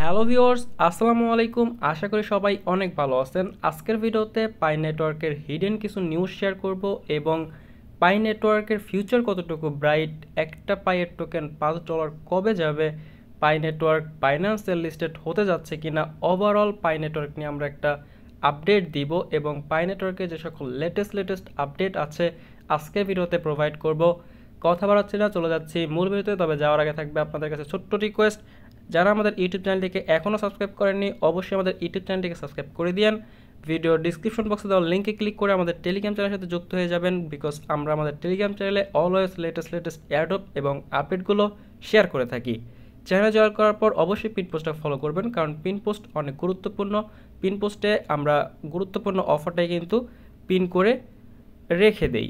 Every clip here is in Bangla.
হ্যালো ভিউয়ার্স, আসসালামু আলাইকুম। আশা করি সবাই অনেক ভালো আছেন। আজকের ভিডিওতে পাই নেটওয়ার্কের হিডেন কিছু নিউজ শেয়ার করব এবং পাই নেটওয়ার্কের ফিউচার কতটুকু ব্রাইট, একটা পাইয়ের টোকেন $5 কবে যাবে, পাই নেটওয়ার্ক বাইন্যান্সের লিস্টেড হতে যাচ্ছে কিনা, ওভারঅল পাই নেটওয়ার্ক নিয়ে আমরা একটা আপডেট দিব এবং পাই নেটওয়ার্কে যে সকল লেটেস্ট আপডেট আছে আজকের ভিডিওতে প্রোভাইড করব। কথা বাড়াচ্ছি না, চলে যাচ্ছি মূল ভিডিওতে। তবে যাওয়ার আগে থাকবে আপনাদের কাছে ছোট্ট রিকোয়েস্ট, যারা আমাদের ইউটিউব চ্যানেলটিকে এখনও সাবস্ক্রাইব করেননি অবশ্যই আমাদের ইউটিউব চ্যানেলটিকে সাবস্ক্রাইব করে দিন। ভিডিওর ডিসক্রিপশন বক্সে দেওয়া লিঙ্কে ক্লিক করে আমাদের টেলিগ্রাম চ্যানেলের সাথে যুক্ত হয়ে যাবেন, বিকজ আমরা আমাদের টেলিগ্রাম চ্যানেলে অলওয়েজ লেটেস্ট এয়ারড্রপ এবং আপডেটগুলো শেয়ার করে থাকি। চ্যানেলে জয়েন করার পর অবশ্যই পিন পোস্টটা ফলো করবেন, কারণ পিন পোস্ট অনেক গুরুত্বপূর্ণ। পিন পোস্টে আমরা গুরুত্বপূর্ণ অফারটাই কিন্তু পিন করে রেখে দেই।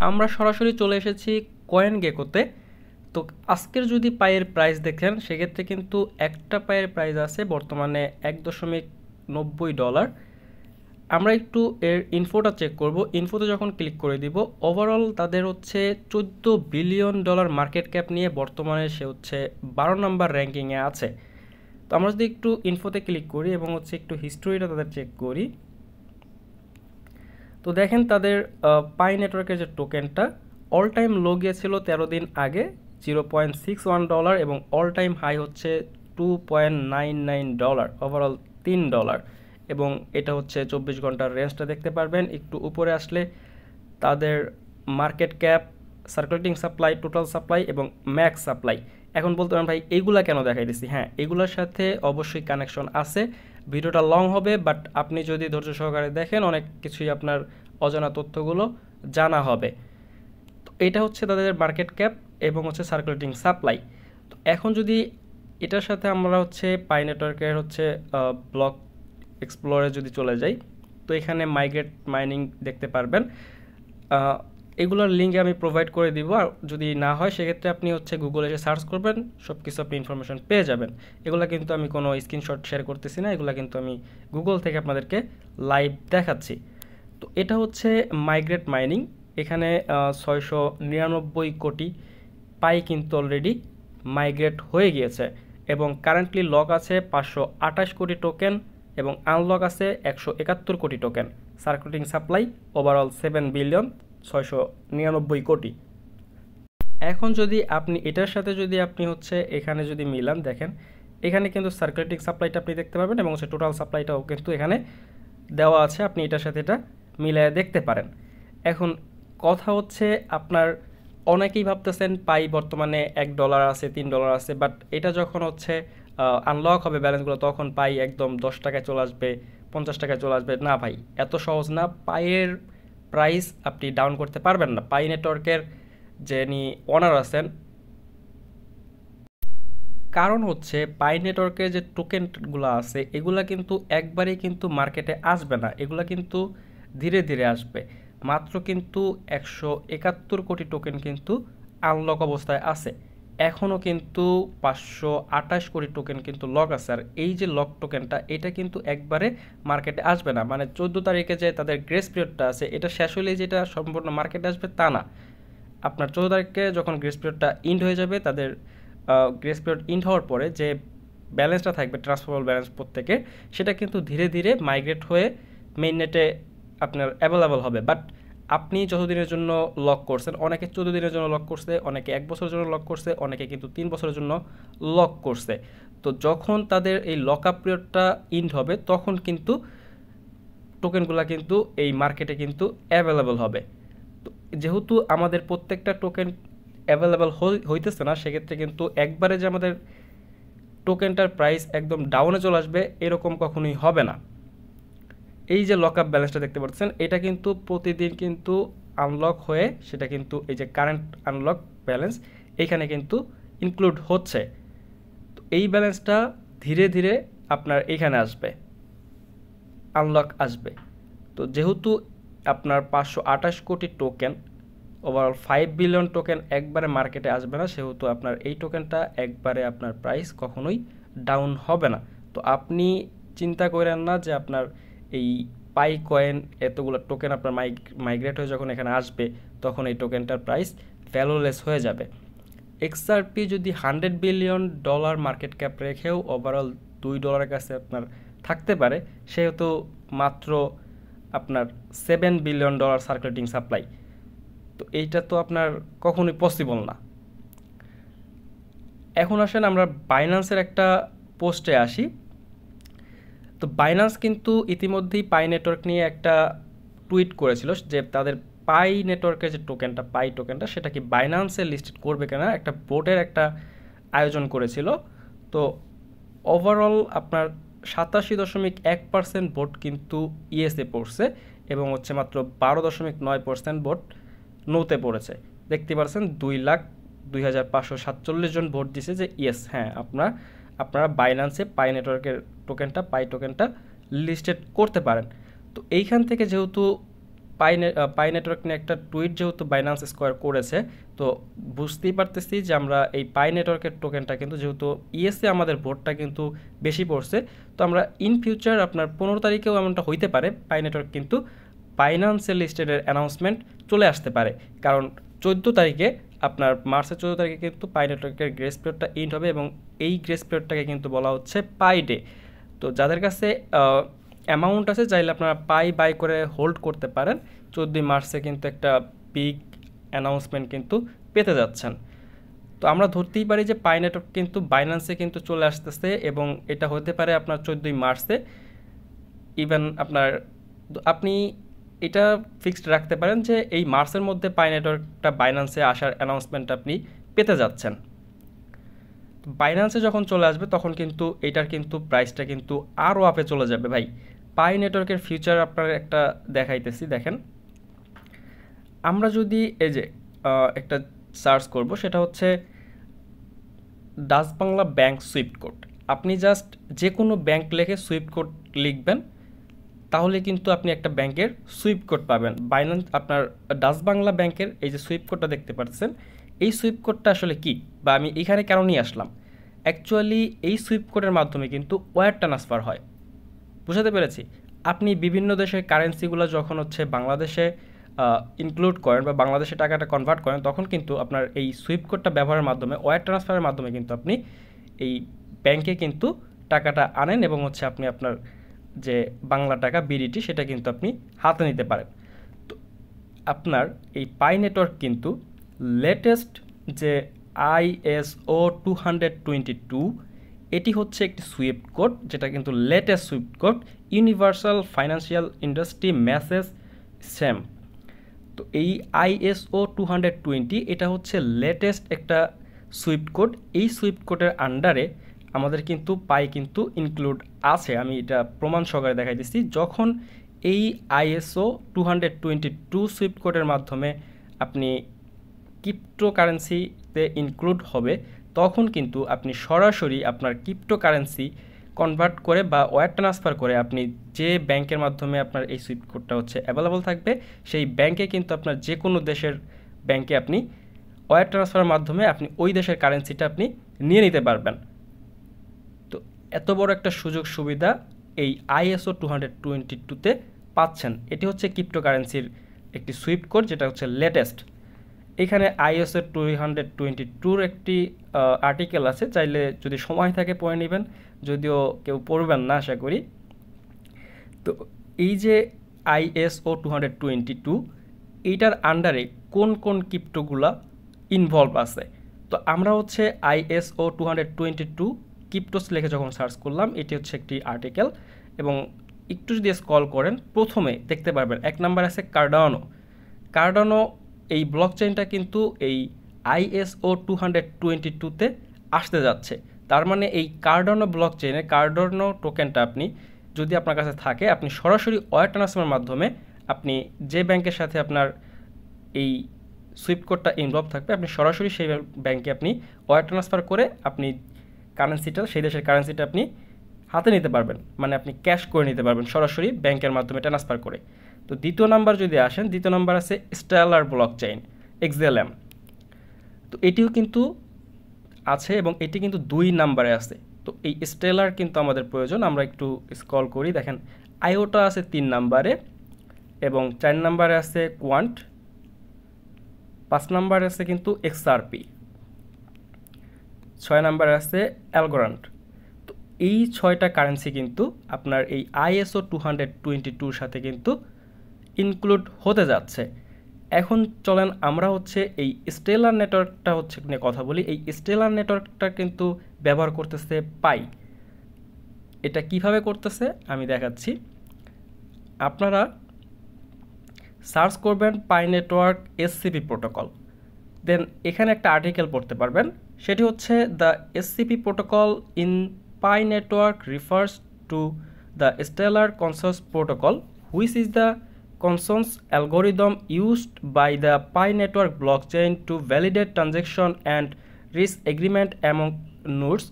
আমরা সরাসরি চলে এসেছি কয়েন গেকোতে। তো আজকের যদি পায়ের প্রাইস দেখেন সেক্ষেত্রে কিন্তু একটা পায়ের প্রাইস আছে বর্তমানে $1.90। আমরা একটু এর ইনফোটা চেক করব। ইনফোতে যখন ক্লিক করে দিব, ওভারঅল তাদের হচ্ছে $14 বিলিয়ন মার্কেট ক্যাপ নিয়ে বর্তমানে সে হচ্ছে 12 নম্বর র্যাঙ্কিংয়ে আছে। তো আমরা যদি একটু ইনফোতে ক্লিক করি এবং হচ্ছে একটু হিস্টোরিটা তাদের চেক করি, তো দেখেন তাদের পাই নেটওয়ার্কের যে টোকেনটা অল টাইম লো গিয়েছিল 13 দিন আগে $0.61 এবং অল টাইম হাই হচ্ছে $2.99, ওভারঅল $3। এবং এটা হচ্ছে 24 ঘন্টার রেঞ্জটা দেখতে পারবেন। একটু উপরে আসলে তাদের market cap, circulating supply, total supply এবং ম্যাক্স সাপ্লাই। এখন বলতে পারেন ভাই এইগুলা কেন দেখাই দিচ্ছি? হ্যাঁ, এগুলোর সাথে অবশ্যই কানেকশন আছে। ভিডিওটা লং হবে, বাট আপনি যদি ধৈর্য সহকারে দেখেন অনেক কিছুই আপনার অজানা তথ্যগুলো জানা হবে। তো এটা হচ্ছে তাদের মার্কেট ক্যাপ এবং হচ্ছে সার্কুলেটিং সাপ্লাই। তো এখন যদি এটার সাথে আমরা হচ্ছে পাই নেটওয়ার্কের হচ্ছে ব্লক এক্সপ্লোরে যদি চলে যাই, তো এখানে মাইগ্রেট মাইনিং দেখতে পারবেন। এগুলোর লিঙ্ক আমি প্রোভাইড করে দিব, আর যদি না হয় সেক্ষেত্রে আপনি হচ্ছে গুগলে এসে সার্চ করবেন, সব কিছু আপনি ইনফরমেশন পেয়ে যাবেন। এগুলো কিন্তু আমি কোনো স্ক্রিনশট শেয়ার করতেছি না, এগুলো কিন্তু আমি গুগল থেকে আপনাদেরকে লাইভ দেখাচ্ছি। তো এটা হচ্ছে মাইগ্রেট মাইনিং। এখানে 699 কোটি পাই কিন্তু অলরেডি মাইগ্রেট হয়ে গিয়েছে এবং কারেন্টলি লক আছে 528 কোটি টোকেন এবং আনলক আছে 171 কোটি টোকেন। Circulating supply overall $7,699,000,000। এখন যদি আপনি এটার সাথে যদি আপনি হচ্ছে এখানে যদি মিলান, দেখেন এখানে কিন্তু সার্কুলেটিং সাপ্লাইটা আপনি দেখতে পাবেন এবং হচ্ছে টোটাল সাপ্লাইটাও কিন্তু এখানে দেওয়া আছে, আপনি এটার সাথে এটা মিলিয়ে দেখতে পারেন। এখন কথা হচ্ছে আপনার অনেকেই ভাবতেছেন পাই বর্তমানে $1 আছে, $3 আছে, বাট এটা যখন হচ্ছে আনলক হবে ব্যালেন্সগুলো তখন পাই একদম $10 চলে আসবে, $50 চলে আসবে। না ভাই, এত সহজ না। পাইয়ের প্রাইস আপনি ডাউন করতে পারবেন না। পাই নেটওয়ার্কের যিনি ওনার আছেন, কারণ হচ্ছে পাই নেটওয়ার্কের যে টোকেনগুলো আছে এগুলা কিন্তু একবারেই কিন্তু মার্কেটে আসবে না, এগুলা কিন্তু ধীরে ধীরে আসবে। মাত্র কিন্তু 171 কোটি টোকেন কিন্তু আনলক অবস্থায় আছে, এখনও কিন্তু 528 কোটি টোকেন কিন্তু লক আছে। আর এই যে লক টোকেনটা এটা কিন্তু একবারে মার্কেটে আসবে না, মানে 14 তারিখে যে তাদের গ্রেস পিরিয়ডটা আছে এটা শেষ হলেই যেটা সম্পূর্ণ মার্কেটে আসবে তা না। আপনার 14 তারিখে যখন গ্রেস পিরিয়ডটা ইন্ড হয়ে যাবে, তাদের গ্রেস পিরিয়ড ইন্ড হওয়ার পরে যে ব্যালেন্সটা থাকবে ট্রান্সফারেবল ব্যালেন্স প্রত্যেকে, সেটা কিন্তু ধীরে ধীরে মাইগ্রেট হয়ে মেইন নেটে আপনার অ্যাভেলেবল হবে। বাট আপনি যতদিনের জন্য লক করছেন, অনেকে 14 দিনের জন্য লক করছে, অনেকে 1 বছরের জন্য লক করছে, অনেকে কিন্তু 3 বছরের জন্য লক করছে। তো যখন তাদের এই লক আপ পিরিয়ডটা ইন্ড হবে তখন কিন্তু টোকেনগুলো কিন্তু এই মার্কেটে কিন্তু অ্যাভেলেবল হবে। তো যেহেতু আমাদের প্রত্যেকটা টোকেন অ্যাভেলেবেল হইতেছে না, সেক্ষেত্রে কিন্তু একবারে যে আমাদের টোকেনটার প্রাইস একদম ডাউনে চলে আসবে এরকম কখনোই হবে না। এই যে লক আপ ব্যালেন্সটা দেখতে পাচ্ছেন এটা কিন্তু প্রতিদিন কিন্তু আনলক হয়ে সেটা কিন্তু এই যে কারেন্ট আনলক ব্যালেন্স এইখানে কিন্তু ইনক্লুড হচ্ছে। তো এই ব্যালেন্সটা ধীরে ধীরে আপনার এইখানে আসবে, আনলক আসবে। তো যেহেতু আপনার 528 কোটি টোকেন, ওভারঅল 5 বিলিয়ন টোকেন একবারে মার্কেটে আসবে না, সেহেতু আপনার এই টোকেনটা একবারে আপনার প্রাইস কখনোই ডাউন হবে না। তো আপনি চিন্তা করেন না যে আপনার এই পাই কয়েন এতগুলো টোকেন আপনার মাইগ্রেট হয়ে যখন এখানে আসবে তখন এই টোকেনটার প্রাইস ভ্যালুলেস হয়ে যাবে। এক্সআরপি যদি $100 বিলিয়ন মার্কেট ক্যাপ রেখেও ওভারঅল $2 কাছে আপনার থাকতে পারে, সেহেতু মাত্র আপনার $7 বিলিয়ন সার্কুলেটিং সাপ্লাই। তো এইটা তো আপনার কখনোই পসিবল না। এখন আসেন আমরা বাইন্যান্সের একটা পোস্টে আসি। তো বাইন্যান্স কিন্তু ইতিমধ্যেই পাই নেটওয়ার্ক নিয়ে একটা টুইট করেছিল যে তাদের পাই নেটওয়ার্কের যে টোকেনটা, পাই টোকেনটা, সেটা কি বাইন্যান্সে লিস্টেড করবে কিনা একটা ভোটের একটা আয়োজন করেছিল। তো ওভারঅল আপনার 87.1% ভোট কিন্তু ইয়েসে পড়ছে এবং হচ্ছে মাত্র 12.9% ভোট নোতে পড়েছে। দেখতে পাচ্ছেন 2,02,547 জন ভোট দিছে যে ইয়েস, হ্যাঁ আপনারা বাইন্যান্সে পাই নেটওয়ার্কের টোকেনটা, পাই টোকেনটা লিস্টেড করতে পারেন। তো এইখান থেকে যেহেতু পাই নেটওয়ার্ক নিয়ে একটা টুইট যেহেতু বাইন্যান্স স্কোয়ার করেছে, তো বুঝতেই পারতেছি যে আমরা এই পাই নেটওয়ার্কের টোকেনটা কিন্তু যেহেতু ইএসএ আমাদের ভোটটা কিন্তু বেশি পড়ছে, তো আমরা ইন ফিউচার আপনার 15 তারিখেও এমনটা হইতে পারে পাই নেটওয়ার্ক কিন্তু বাইন্যান্সে লিস্টেডের অ্যানাউন্সমেন্ট চলে আসতে পারে। কারণ 14 তারিখে আপনার মার্চের 14 তারিখে কিন্তু পাই নেটওয়ার্কের গ্রেস পিরিয়ডটা এন্ড হবে এবং এই গ্রেস পিরিয়ডটাকে কিন্তু বলা হচ্ছে পাই ডে। তো যাদের কাছে অ্যামাউন্ট আছে চাইলে আপনারা পাই বাই করে হোল্ড করতে পারেন। 14 মার্চে কিন্তু একটা বিগ অ্যানাউন্সমেন্ট কিন্তু পেতে যাচ্ছেন। তো আমরা ধরতেই পারি যে পাই নেটওয়ার্ক কিন্তু বাইন্যান্সে কিন্তু চলে আসতেছে এবং এটা হতে পারে আপনার 14 মার্চে। ইভেন আপনি এটা ফিক্সড রাখতে পারেন যে এই মার্চের মধ্যে পাই নেটওয়ার্কটা বাইন্যান্সে আসার অ্যানাউন্সমেন্ট আপনি পেতে যাচ্ছেন। বাইন্যান্সে যখন চলে আসবে তখন কিন্তু এটার কিন্তু প্রাইসটা কিন্তু আরও আপে চলে যাবে ভাই। পাই নেটওয়ার্কের ফিউচার আপনার একটা দেখাইতেছি, দেখেন। আমরা যদি এই যে একটা সার্চ করব, সেটা হচ্ছে Dutch Bangla bank Swift code. আপনি জাস্ট যে কোনো ব্যাংক লিখে সুইফট কোড লিখবেন, তাহলে কিন্তু আপনি একটা ব্যাংকের সুইফট কোড পাবেন। বাইন্যান্স আপনার ডাচ বাংলা ব্যাংকের এই যে সুইফট কোডটা দেখতে পাচ্ছেন, এই সুইফট কোডটা আসলে কি বা আমি এখানে কেন নিয়ে আসলাম। অ্যাকচুয়ালি এই সুইফট কোডের মাধ্যমে কিন্তু ওয়্যার ট্রান্সফার হয়। বুঝাতে পেরেছি? আপনি বিভিন্ন দেশের কারেন্সিগুলো যখন হচ্ছে বাংলাদেশে ইনক্লুড করেন বা বাংলাদেশে টাকাটা কনভার্ট করেন, তখন কিন্তু আপনার এই সুইফট কোডটা ব্যবহারের মাধ্যমে, ওয়্যার ট্রান্সফারের মাধ্যমে কিন্তু আপনি এই ব্যাংকে কিন্তু টাকাটা আনেন এবং হচ্ছে আপনি আপনার যে বাংলা টাকা বিডিটি সেটা কিন্তু আপনি হাতে নিতে পারেন। তো আপনার এই পাই নেটওয়ার্ক কিন্তু লেটেস্ট যে ISO 222, এটি হচ্ছে একটি সুইফট কোড, যেটা কিন্তু latest Swift code, universal financial industry message same. তো এই ISO 220 এটা হচ্ছে লেটেস্ট একটা সুইফট কোড। এই সুইফট কোডের আন্ডারে আমাদের কিন্তু পাই কিন্তু ইনক্লুড আছে। আমি এটা প্রমাণ সহকারে দেখাই দিচ্ছি। যখন এই ISO 222 সুইফট কোডের মাধ্যমে আপনি ক্রিপ্টোকারেন্সিতে ইনক্লুড হবে, তখন কিন্তু আপনি সরাসরি আপনার ক্রিপ্টোকারেন্সি কনভার্ট করে বা ওয়্যার ট্রান্সফার করে আপনি যে ব্যাংকের মাধ্যমে আপনার এই সুইফট কোডটা হচ্ছে অ্যাভেলেবল থাকবে, সেই ব্যাংকে কিন্তু আপনার যে কোনো দেশের ব্যাংকে আপনি ওয়্যার ট্রান্সফারের মাধ্যমে আপনি ওই দেশের কারেন্সিটা আপনি নিয়ে নিতে পারবেন। তো এত বড় একটা সুযোগ সুবিধা এই ISO 222-তে পাচ্ছেন। এটি হচ্ছে ক্রিপ্টোকারেন্সির একটি সুইফট কোড, যেটা হচ্ছে লেটেস্ট। এখানে ISO 222-র একটি আর্টিকেল আছে, চাইলে যদি সময় থাকে পড়ে নেবেন, যদিও কেউ পড়বেন না আশা করি। তো এই যে ISO 222, এইটার আন্ডারে কোন কোন ক্রিপ্টোগুলা ইনভলভ আছে। তো আমরা হচ্ছে ISO 222 ক্রিপ্টোস লিখে যখন সার্চ করলাম, এটি হচ্ছে একটি আর্টিকেল এবং একটু যদি স্ক্রল করেন প্রথমে দেখতে পারবেন 1 নাম্বার আছে কার্ডানো। এই ব্লকচেইনটা কিন্তু এই ISO 222-তে আসতে যাচ্ছে। তার মানে এই কার্ডানো ব্লকচেইনে কার্ডানো টোকেনটা আপনি যদি আপনার কাছে থাকে, আপনি সরাসরি ওয়্যার ট্রান্সফারের মাধ্যমে আপনি যে ব্যাংকের সাথে আপনার এই সুইফট কোডটা ইনভলভ থাকবে, আপনি সরাসরি সেই ব্যাংকে আপনি ওয়্যার ট্রান্সফার করে আপনি কারেন্সিটা, সেই দেশের কারেন্সিটা আপনি হাতে নিতে পারবেন, মানে আপনি ক্যাশ করে নিতে পারবেন সরাসরি ব্যাংকের মাধ্যমে ট্রান্সফার করে। তো দ্বিতীয় নাম্বার যদি আসেন, দ্বিতীয় নাম্বার আছে স্টেলার ব্লকচেইন XLM। তো এটিও কিন্তু আছে এবং এটি কিন্তু 2 নাম্বারে আছে। তো এই স্টেলার কিন্তু আমাদের প্রয়োজন। আমরা একটু স্ক্রল করি, দেখেন আইওটা আছে 3 নাম্বারে এবং 4 নাম্বারে আছে কোয়ান্ট, 5 নাম্বারে আছে কিন্তু XRP। 6 নাম্বারে আছে অ্যালগোরান্ড। তো এই 6টা কারেন্সি কিন্তু আপনার এই ISO 222 সাথে কিন্তু ইনক্লুড হতে যাচ্ছে। এখন চলেন আমরা হচ্ছে এই স্টেলার নেটওয়ার্কটা হচ্ছে নিয়ে কথা বলি। এই স্টেলার নেটওয়ার্কটা কিন্তু ব্যবহার করতেছে পাই। এটা কিভাবে করতেছে আমি দেখাচ্ছি। আপনারা সার্চ করবেন Pi network SCP protocol, then এখানে একটা আর্টিকেল পড়তে পারবেন, সেটি হচ্ছে the SCP protocol in Pi network refers to the Stellar consensus protocol which is the consensus algorithm used by the Pi network blockchain to validate transaction and reach agreement among nodes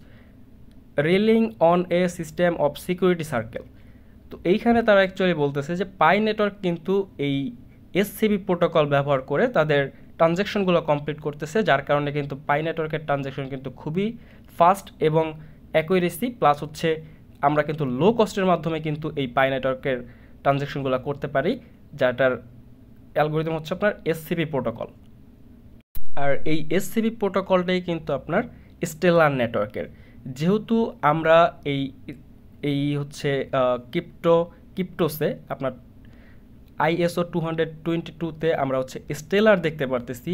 relying on a system of security circle। তো এইখানে তারা অ্যাকচুয়ালি বলতেছে যে পাই নেটওয়ার্ক কিন্তু এই SCP প্রোটোকল ব্যবহার করে তাদের ট্রানজ্যাকশনগুলো কমপ্লিট করতেছে, যার কারণে কিন্তু পাই নেটওয়ার্কের ট্রানজ্যাকশন কিন্তু খুবই ফাস্ট এবং অ্যাকুরেসি প্লাস হচ্ছে আমরা কিন্তু লো কস্টের মাধ্যমে কিন্তু এই পাই নেটওয়ার্কের ট্রানজ্যাকশনগুলো করতে পারি, যাটার অ্যালগোরিদম হচ্ছে আপনার SCP প্রোটোকল। আর এই SCP প্রোটোকলটাই কিন্তু আপনার স্টেলার নেটওয়ার্কের। যেহেতু আমরা এই এই হচ্ছে ক্রিপ্টোসে আপনার ISO 222-তে আমরা হচ্ছে স্টেলার দেখতে পারতেছি,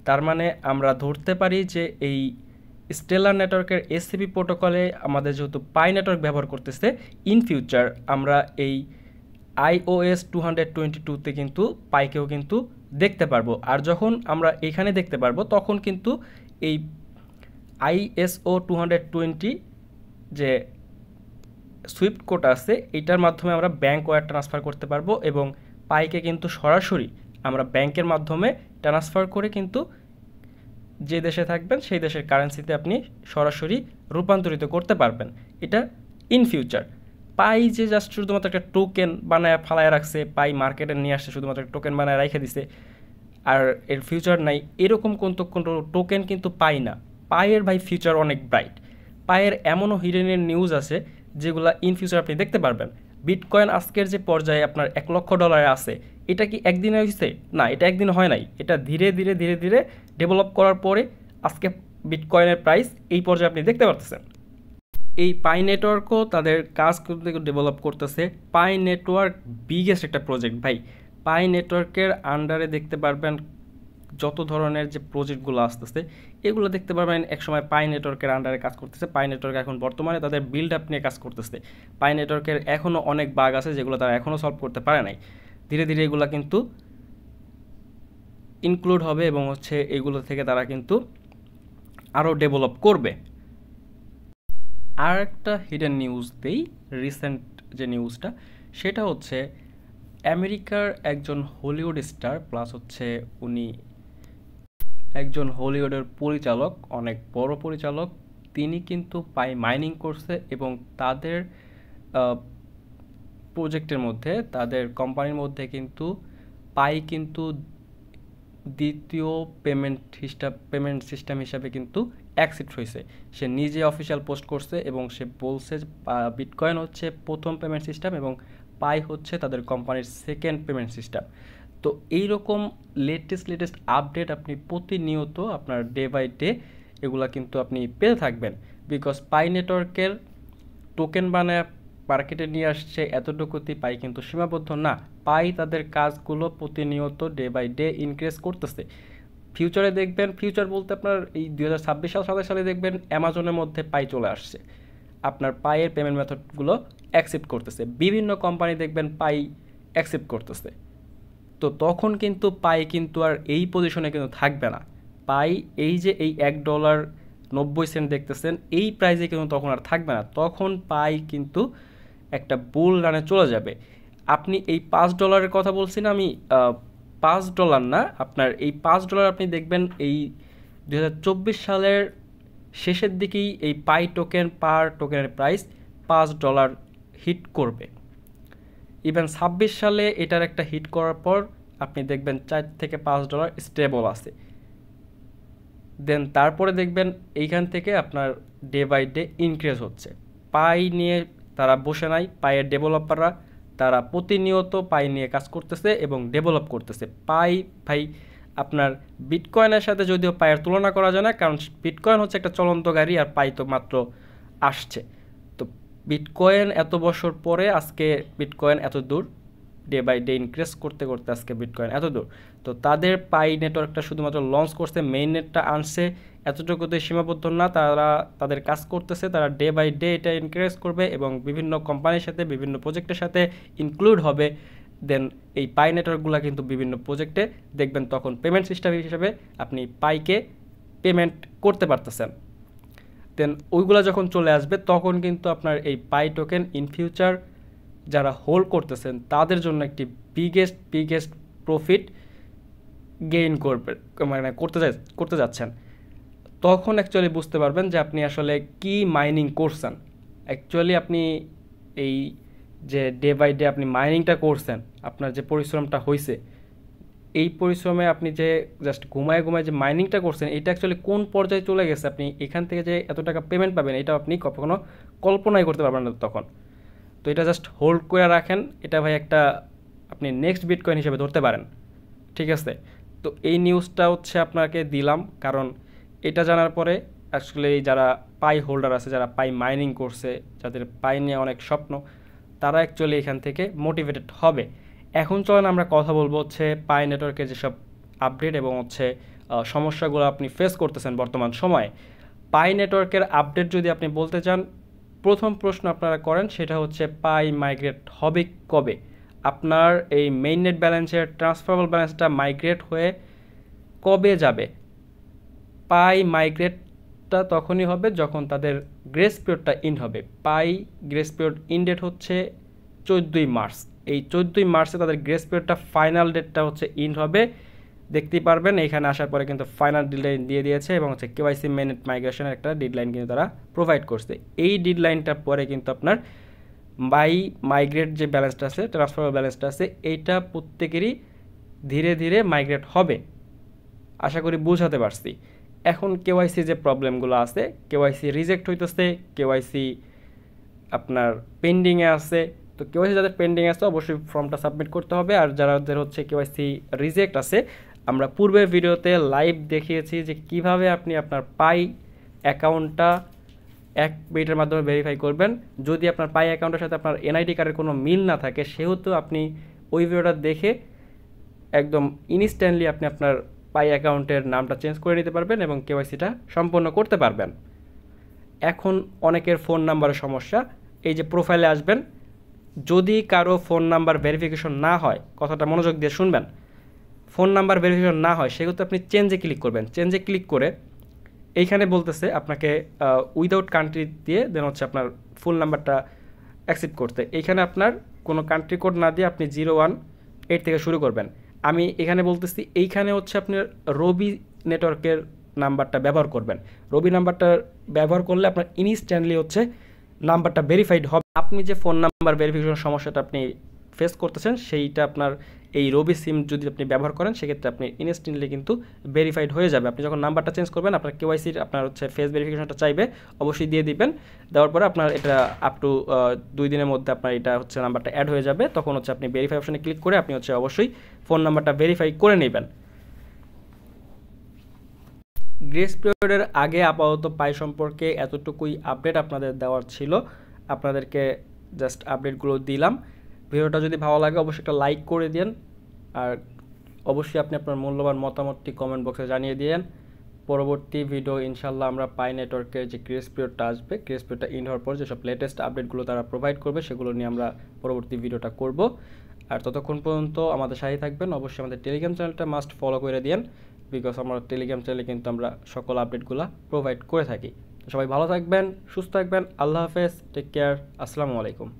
তার মানে আমরা ধরতে পারি যে এই স্টেলার নেটওয়ার্কের SCP প্রোটোকলে আমাদের যেহেতু পাই নেটওয়ার্ক ব্যবহার করতেছে, ইন ফিউচার আমরা এই iOS 222-তে কিন্তু পাইকেও কিন্তু দেখতে পারবো। আর যখন আমরা এখানে দেখতে পারবো তখন কিন্তু এই ISO 220 যে সুইফট কোড আছে এটার মাধ্যমে আমরা ব্যাংক ওয়্যার ট্রান্সফার করতে পারবো এবং পাইকে কিন্তু সরাসরি আমরা ব্যাংকের মাধ্যমে ট্রান্সফার করে কিন্তু যে দেশে থাকবেন সেই দেশের কারেন্সিতে আপনি সরাসরি রূপান্তরিত করতে পারবেন। এটা ইন ফিউচার। পাই যে জাস্ট শুধুমাত্র একটা টোকেন বানায় ফালায় রাখছে, পাই মার্কেটে নিয়ে আসছে শুধুমাত্র একটা টোকেন বানায় রেখে দিছে আর এর ফিউচার নাই, এরকম কোনো টোকেন কিন্তু পাই না। পাইয়ের ভাই ফিউচার অনেক ব্রাইট। পাইয়ের এমনও হিডেনের নিউজ আছে যেগুলো ইন ফিউচার আপনি দেখতে পারবেন। বিটকয়েন আজকের যে পর্যায়ে আপনার $1,00,000 আছে, এটা কি একদিনে হয়েছে? না, এটা একদিন হয় নাই। এটা ধীরে ধীরে ধীরে ধীরে ডেভেলপ করার পরে আজকে বিটকয়েনের প্রাইস এই পর্যায়ে আপনি দেখতে পারতেছেন। এই পাই নেটওয়ার্কও তাদের কাজ ডেভেলপ করতেছে। পাই নেটওয়ার্ক বিগেস্ট একটা প্রজেক্ট ভাই। পাই নেটওয়ার্কের আন্ডারে দেখতে পারবেন যত ধরনের যে প্রজেক্টগুলো আসতেছে এগুলো দেখতে পারবেন একসময় পাই নেটওয়ার্কের আন্ডারে কাজ করতেছে। পাই নেটওয়ার্ক এখন বর্তমানে তাদের বিল্ড আপ নিয়ে কাজ করতেছে। পাই নেটওয়ার্কের এখনও অনেক বাগ আছে যেগুলো তারা এখনও সলভ করতে পারে নাই। ধীরে ধীরে এগুলো কিন্তু ইনক্লুড হবে এবং হচ্ছে এগুলো থেকে তারা কিন্তু আরও ডেভেলপ করবে। আর একটা হিডেন নিউজ দেই, রিসেন্ট যে নিউজটা সেটা হচ্ছে আমেরিকার একজন হলিউড স্টার প্লাস হচ্ছে উনি একজন হলিউডের পরিচালক, অনেক বড় পরিচালক, তিনি কিন্তু পাই মাইনিং করছে এবং তাদের প্রজেক্টের মধ্যে তাদের কোম্পানির মধ্যে কিন্তু পাই কিন্তু দ্বিতীয় পেমেন্ট সিস্টেম হিসাবে কিন্তু অ্যাকসেপ্ট হয়েছে। সে নিজে অফিসিয়াল পোস্ট করছে এবং সে বলছে বিটকয়েন হচ্ছে প্রথম পেমেন্ট সিস্টেম এবং পাই হচ্ছে তাদের কোম্পানির সেকেন্ড পেমেন্ট সিস্টেম। তো এইরকম লেটেস্ট আপডেট আপনি প্রতিনিয়ত আপনার ডে বাই ডে এগুলা কিন্তু আপনি পেতে থাকবেন। বিকজ পাই নেটওয়ার্কের টোকেন বানায় মার্কেটে নিয়ে আসছে এতটুকুতেই পাই কিন্তু সীমাবদ্ধ না। পাই তাদের কাজগুলো প্রতিনিয়ত ডে বাই ডে ইনক্রিজ করতেছে। ফিউচারে দেখবেন, ফিউচার বলতে আপনার এই 2026 সালে দেখবেন অ্যামাজনের মধ্যে পাই চলে আসছে, আপনার পাইয়ের পেমেন্ট মেথডগুলো অ্যাকসেপ্ট করতেছে। বিভিন্ন কোম্পানি দেখবেন পাই অ্যাকসেপ্ট করতেছে। তো তখন কিন্তু পাই কিন্তু আর এই পজিশনে কিন্তু থাকবে না। পাই এই যে এই $1.90 দেখতেছেন এই প্রাইসে কিন্তু তখন আর থাকবে না। তখন পাই কিন্তু একটা বুল রানে চলে যাবে। আপনি এই $5 কথা বলছি না আমি, $5 না, আপনার এই $5 আপনি দেখবেন এই 2024 সালের শেষের দিকেই এই পাই টোকেন পার টোকেনের প্রাইস $5 হিট করবে। ইভেন 26 সালে এটার একটা হিট করার পর আপনি দেখবেন $4 থেকে $5 স্টেবল আছে। দেন তারপরে দেখবেন এইখান থেকে আপনার ডে বাই ডে ইনক্রিজ হচ্ছে। পাই নিয়ে তারা বসে নাই, পাইয়ের ডেভেলপাররা তারা প্রতিনিয়ত পাই নিয়ে কাজ করতেছে এবং ডেভেলপ করতেছে। পাই ভাই আপনার বিটকয়েনের সাথে যদিও পায়ের তুলনা করা যায় না, কারণ বিটকয়েন হচ্ছে একটা চলন্ত গাড়ি আর পাই তো মাত্র আসছে। তো বিটকয়েন এত বছর পরে আজকে বিটকয়েন এত দূর, ডে বাই ডে ইনক্রিজ করতে করতে আজকে বিটকয়েন এত দূর। তো তাদের পাই নেটওয়ার্কটা শুধুমাত্র লঞ্চ করছে, মেইন নেটটা আনছে, এতটুকুতে সীমাবদ্ধ না, তারা তাদের কাজ করতেছে, তারা ডে বাই ডে এটা ইনক্রিজ করবে এবং বিভিন্ন কোম্পানির সাথে বিভিন্ন প্রজেক্টের সাথে ইনক্লুড হবে। দেন এই পাই নেটওয়ার্কগুলো কিন্তু বিভিন্ন প্রজেক্টে দেখবেন তখন পেমেন্ট সিস্টেম হিসেবে আপনি পাইকে পেমেন্ট করতে পারতেছেন। দেন ওইগুলো যখন চলে আসবে তখন কিন্তু আপনার এই পাই টোকেন ইন ফিউচার যারা হোল্ড করতেছেন তাদের জন্য একটি বিগেস্ট প্রফিট গেইন করবে, মানে করতে যাচ্ছেন। তখন অ্যাকচুয়ালি বুঝতে পারবেন যে আপনি আসলে কি মাইনিং করছেন। অ্যাকচুয়ালি আপনি এই যে ডে বাই ডে আপনি মাইনিংটা করছেন, আপনার যে পরিশ্রমটা হয়েছে, এই পরিশ্রমে আপনি যে জাস্ট ঘুমায় যে মাইনিংটা করছেন, এটা অ্যাকচুয়ালি কোন পর্যায়ে চলে গেছে, আপনি এখান থেকে যে এত টাকা পেমেন্ট পাবেন এটা আপনি কখনো কল্পনাই করতে পারবেন না তখন। তো এটা জাস্ট হোল্ড করে রাখেন, এটা ভাই একটা আপনি নেক্সট বিটকয়েন হিসেবে ধরতে পারেন। ঠিক আছে, তো এই নিউজটা হচ্ছে আপনাকে দিলাম, কারণ এটা জানার পরে আসলে যারা পাই হোল্ডার আছে, যারা পাই মাইনিং করছে, যাদের পাই নিয়ে অনেক স্বপ্ন, তারা অ্যাকচুয়ালি এখান থেকে মোটিভেটেড হবে। এখন চলেন আমরা কথা বলবো হচ্ছে পাই নেটওয়ার্কের যেসব আপডেট এবং হচ্ছে সমস্যাগুলো আপনি ফেস করতেছেন বর্তমান সময়ে। পাই নেটওয়ার্কের আপডেট যদি আপনি বলতে চান, প্রথম প্রশ্ন আপনারা করেন সেটা হচ্ছে পাই মাইগ্রেট হবে কবে। আপনার এই মেইন নেট ব্যালেন্সের ট্রান্সফারেবল ব্যালেন্সটা মাইগ্রেট হয়ে কবে যাবে? পাই মাইগ্রেটটা তখনই হবে যখন তাদের গ্রেস পিরিয়ডটা ইন হবে। পাই গ্রেস পিরিয়ড ইন ডেট হচ্ছে 14ই মার্চ। এই 14ই মার্চে তাদের গ্রেস পিরিয়ডটা ফাইনাল ডেটটা হচ্ছে ইন হবে। দেখতেই পারবেন এখানে আসার পরে কিন্তু ফাইনাল ডেডলাইন দিয়ে দিয়েছে এবং হচ্ছে কেওয়াইসি মেনেট মাইগ্রেশনের একটা ডেডলাইন কিন্তু তারা প্রোভাইড করছে। এই ডেডলাইনটার পরে কিন্তু আপনার মাইগ্রেট যে ব্যালেন্সটা আছে, ট্রান্সফারেবল ব্যালেন্সটা আছে, এইটা প্রত্যেকেরই ধীরে ধীরে মাইগ্রেট হবে। আশা করি বুঝাতে পারছি। এখন কেওয়াইসি যে প্রবলেমগুলো আছে, কেওয়াইসি রিজেক্ট হইতেছে, কেওয়াইসি আপনার পেন্ডিংয়ে আছে। তো কেওয়াইসি যাদের পেন্ডিং আছে অবশ্যই ফর্মটা সাবমিট করতে হবে, আর যাদের হচ্ছে কেওয়াইসি রিজেক্ট আছে, আমরা পূর্বের ভিডিওতে লাইভ দেখিয়েছি যে কিভাবে আপনি আপনার পাই অ্যাকাউন্টটা 1 মিনিটের মাধ্যমে ভেরিফাই করবেন। যদি আপনার পাই অ্যাকাউন্টের সাথে আপনার এনআইডি কার্ডের কোনো মিল না থাকে, সেহেতু আপনি ওই ভিডিওটা দেখে একদম ইনস্ট্যান্টলি আপনি আপনার পাই অ্যাকাউন্টের নামটা চেঞ্জ করে নিতে পারবেন এবং কেওয়াইসিটা সম্পন্ন করতে পারবেন। এখন অনেকের ফোন নাম্বারের সমস্যা। এই যে প্রোফাইলে আসবেন, যদি কারো ফোন নাম্বার ভেরিফিকেশন না হয়, কথাটা মনোযোগ দিয়ে শুনবেন, ফোন নাম্বার ভেরিফিকেশন না হয় সেক্ষেত্রে আপনি চেঞ্জে ক্লিক করবেন। চেঞ্জে ক্লিক করে এইখানে বলতেছে আপনাকে উইদাউট কান্ট্রি দিয়ে দেন হচ্ছে আপনার ফুল নাম্বারটা অ্যাকসেপ্ট করতে। এইখানে আপনার কোনো কান্ট্রি কোড না দিয়ে আপনি 018 থেকে শুরু করবেন। আমি এখানে বলতেছি এইখানে হচ্ছে আপনার রবি নেটওয়ার্কের নাম্বারটা ব্যবহার করবেন। রবি নাম্বারটা ব্যবহার করলে আপনার ইনস্ট্যান্টলি হচ্ছে নাম্বারটা ভেরিফাইড হবে। আপনি যে ফোন নাম্বার ভেরিফিকেশন সমস্যাটা আপনি ফেস করতেছেন, সেইটা আপনার এই রবি সিম যদি আপনি ব্যবহার করেন, সেক্ষেত্রে আপনি ইনস্ট্যান্টলি কিন্তু ভেরিফাইড হয়ে যাবে। আপনি যখন নাম্বারটা চেঞ্জ করবেন, আপনার কেওয়াইসির আপনার হচ্ছে ফেস ভেরিফিকেশনটা চাইবে, অবশ্যই দিয়ে দিবেন। দেওয়ার পরে আপনার এটা আপ টু 2 দিনের মধ্যে আপনার এটা হচ্ছে নাম্বারটা অ্যাড হয়ে যাবে। তখন হচ্ছে আপনি ভেরিফাই অপশনে ক্লিক করে আপনি হচ্ছে অবশ্যই ফোন নাম্বারটা ভেরিফাই করে নেবেন। গ্রেস পিরিয়ডের আগে আপাতত পাই সম্পর্কে এতটুকুই আপডেট আপনাদের দেওয়ার ছিল। আপনাদেরকে জাস্ট আপডেটগুলো দিলাম। ভিডিওটা যদি ভালো লাগে অবশ্যই একটা লাইক করে দিন, আর অবশ্যই আপনি আপনার মূল্যবান মতামতটি কমেন্ট বক্সে জানিয়ে দিন। পরবর্তী ভিডিও ইনশাল্লাহ আমরা পাই নেটওয়ার্কের যে গ্রেস পিরিয়ডটা আসবে, গ্রেস পিরিয়ডটা ইন হওয়ার পর যেসব লেটেস্ট আপডেটগুলো তারা প্রোভাইড করবে সেগুলো নিয়ে আমরা পরবর্তী ভিডিওটা করব। আর ততক্ষণ পর্যন্ত আমাদের সাথে থাকবেন। অবশ্যই আমাদের টেলিগ্রাম চ্যানেলটা মাস্ট ফলো করে দিন, বিকজ আমরা টেলিগ্রাম চ্যানেলে কিন্তু আমরা সকল আপডেটগুলো প্রোভাইড করে থাকি। তো সবাই ভালো থাকবেন, সুস্থ থাকবেন। আল্লাহ হাফেজ, টেক কেয়ার, আসসালামু আলাইকুম।